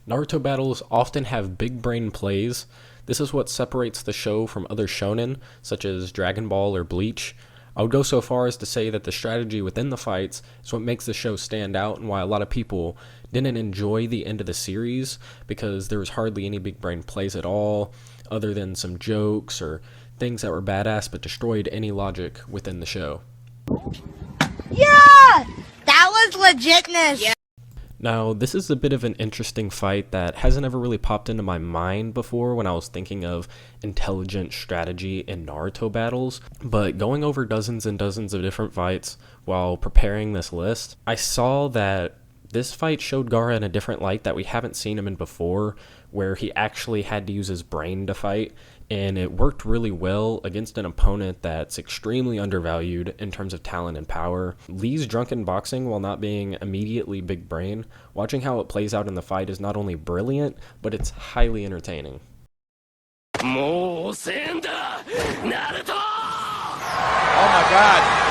Naruto battles often have big brain plays. This is what separates the show from other shonen, such as Dragon Ball or Bleach. I would go so far as to say that the strategy within the fights is what makes the show stand out and why a lot of people didn't enjoy the end of the series, because there was hardly any big brain plays at all, other than some jokes or things that were badass but destroyed any logic within the show. Yeah! That was legitness! Yeah. Now, this is a bit of an interesting fight that hasn't ever really popped into my mind before when I was thinking of intelligent strategy in Naruto battles, but going over dozens and dozens of different fights while preparing this list, I saw that this fight showed Gaara in a different light that we haven't seen him in before, where he actually had to use his brain to fight, and it worked really well against an opponent that's extremely undervalued in terms of talent and power. Lee's drunken boxing, while not being immediately big brain, watching how it plays out in the fight is not only brilliant, but it's highly entertaining. Oh my god!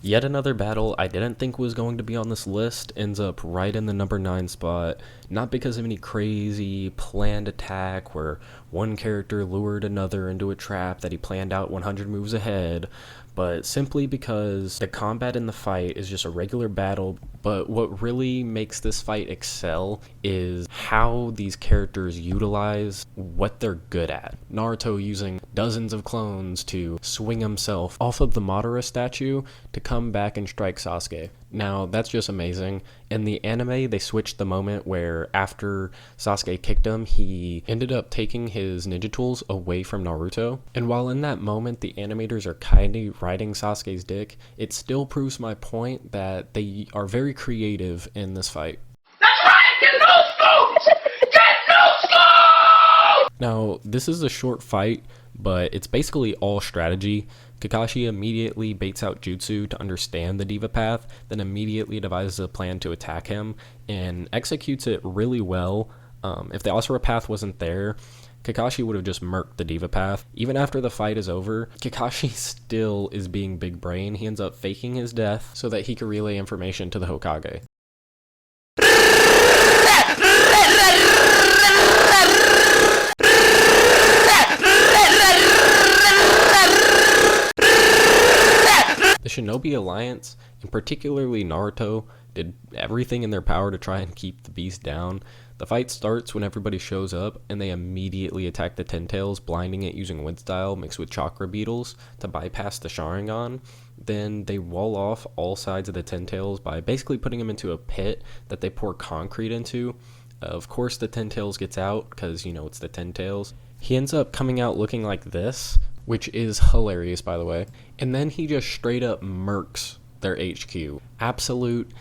Yet another battle I didn't think was going to be on this list ends up right in the number 9 spot, not because of any crazy planned attack where one character lured another into a trap that he planned out 100 moves ahead, but simply because the combat in the fight is just a regular battle. But what really makes this fight excel is how these characters utilize what they're good at. Naruto using dozens of clones to swing himself off of the Madara statue to come back and strike Sasuke. Now, that's just amazing. In the anime, they switched the moment where after Sasuke kicked him, he ended up taking his ninja tools away from Naruto. And while in that moment, the animators are kinda riding Sasuke's dick, it still proves my point that they are very creative in this fight. That's right! Get no scoops! Get no scoops! Now, this is a short fight, but it's basically all strategy. Kakashi immediately baits out jutsu to understand the Deva path, then immediately devises a plan to attack him, and executes it really well. If the Asura path wasn't there, Kakashi would have just murked the Deva path. Even after the fight is over, Kakashi still is being big brain. He ends up faking his death so that he could relay information to the Hokage. The Shinobi Alliance, and particularly Naruto, did everything in their power to try and keep the beast down. The fight starts when everybody shows up, and they immediately attack the Ten Tails, blinding it using wind style mixed with chakra beetles to bypass the Sharingan. Then they wall off all sides of the Ten Tails by basically putting them into a pit that they pour concrete into. Of course the Ten Tails gets out, because, you know, it's the Ten Tails. He ends up coming out looking like this, which is hilarious, by the way. And then he just straight up murks their HQ. Absolute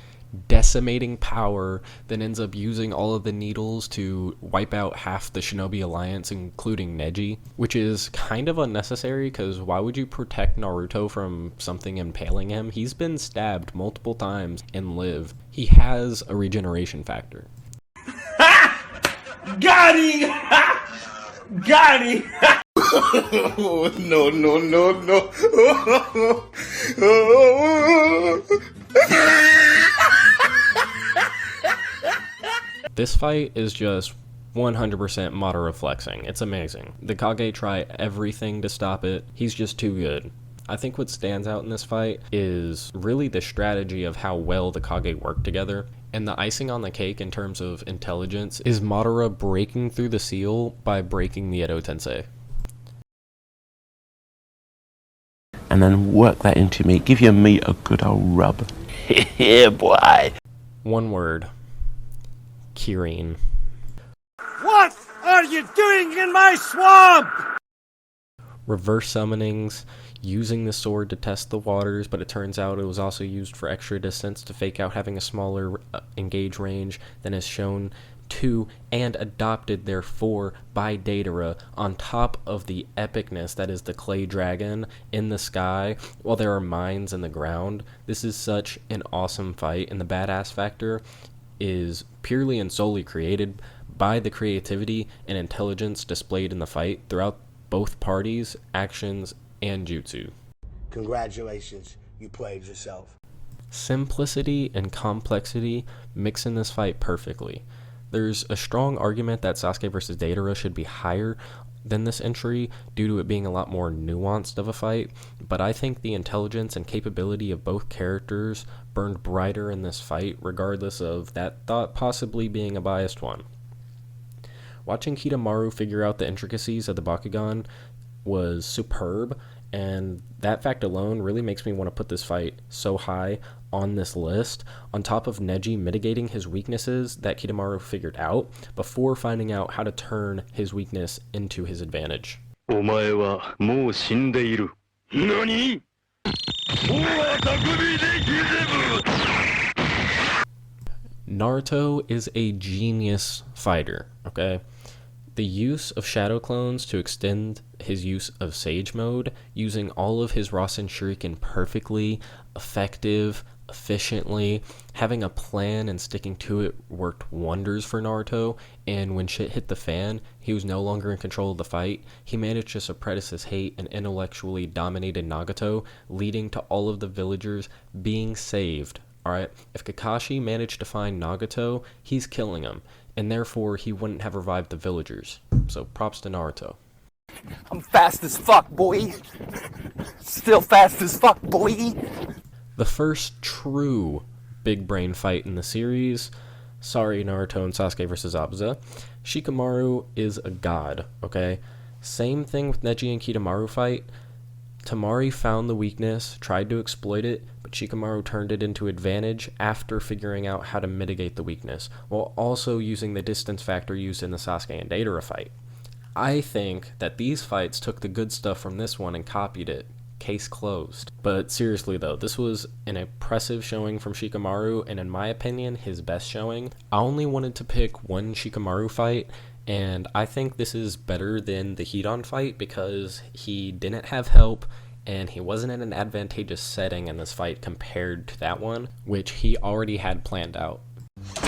decimating power, then ends up using all of the needles to wipe out half the Shinobi Alliance, including Neji, which is kind of unnecessary, because why would you protect Naruto from something impaling him? He's been stabbed multiple times and lived. He has a regeneration factor. Got him! Got him! No, no, no, no. This fight is just 100% Madara flexing. It's amazing. The Kage try everything to stop it. He's just too good. I think what stands out in this fight is really the strategy of how well the Kage work together. And the icing on the cake in terms of intelligence is Madara breaking through the seal by breaking the Edo Tensei. And then work that into meat. Give your meat a good old rub. Yeah, boy. One word. Kirin. What are you doing in my swamp? Reverse summonings, using the sword to test the waters, but it turns out it was also used for extra distance to fake out having a smaller engage range than is shown to, and adopted therefore by Deidara, on top of the epicness that is the clay dragon in the sky while there are mines in the ground. This is such an awesome fight, and the badass factor is purely and solely created by the creativity and intelligence displayed in the fight throughout both parties' actions and jutsu. Congratulations, you played yourself. Simplicity and complexity mix in this fight perfectly. There's a strong argument that Sasuke vs. Deidara should be higher than this entry due to it being a lot more nuanced of a fight, but I think the intelligence and capability of both characters burned brighter in this fight, regardless of that thought possibly being a biased one. Watching Kidomaru figure out the intricacies of the Bakugan was superb, and that fact alone really makes me want to put this fight so high on this list, on top of Neji mitigating his weaknesses that Kidomaru figured out before finding out how to turn his weakness into his advantage. お前はもう死んでいる。何? Naruto is a genius fighter, okay? The use of shadow clones to extend his use of Sage Mode, using all of his Rasen Shuriken perfectly, effective, efficiently, having a plan and sticking to it worked wonders for Naruto, and when shit hit the fan, he was no longer in control of the fight. He managed to suppress his hate and intellectually dominated Nagato, leading to all of the villagers being saved. Alright, if Kakashi managed to find Nagato, he's killing him, and therefore he wouldn't have revived the villagers. So props to Naruto. I'm fast as fuck, boy. Still fast as fuck, boy. The first true big brain fight in the series. Sorry, Naruto and Sasuke vs. Zabuza. Shikimaru is a god, okay? Same thing with Neji and Kidomaru fight. Temari found the weakness, tried to exploit it, but Shikimaru turned it into advantage after figuring out how to mitigate the weakness, while also using the distance factor used in the Sasuke and Deidara fight. I think that these fights took the good stuff from this one and copied it. Case closed. But seriously though, this was an impressive showing from Shikimaru, and in my opinion, his best showing. I only wanted to pick one Shikimaru fight, and I think this is better than the Hidan fight because he didn't have help and he wasn't in an advantageous setting in this fight compared to that one, which he already had planned out.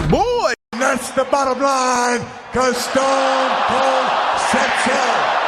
Boy! That's the bottom line, cause Stone Cold said so.